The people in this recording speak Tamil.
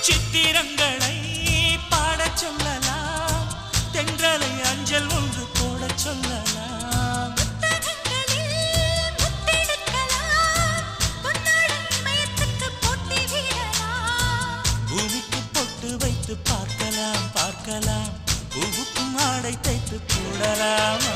சித்திரங்களை பாடச் சொல்லலாம், தென்றலை அஞ்சல் ஒன்று போடச் சொல்லலாம். பூமிக்கு பொட்டு வைத்து பார்க்கலாம் பார்க்கலாம், பூவுக்கும் ஆடை தைத்து போடலாமா?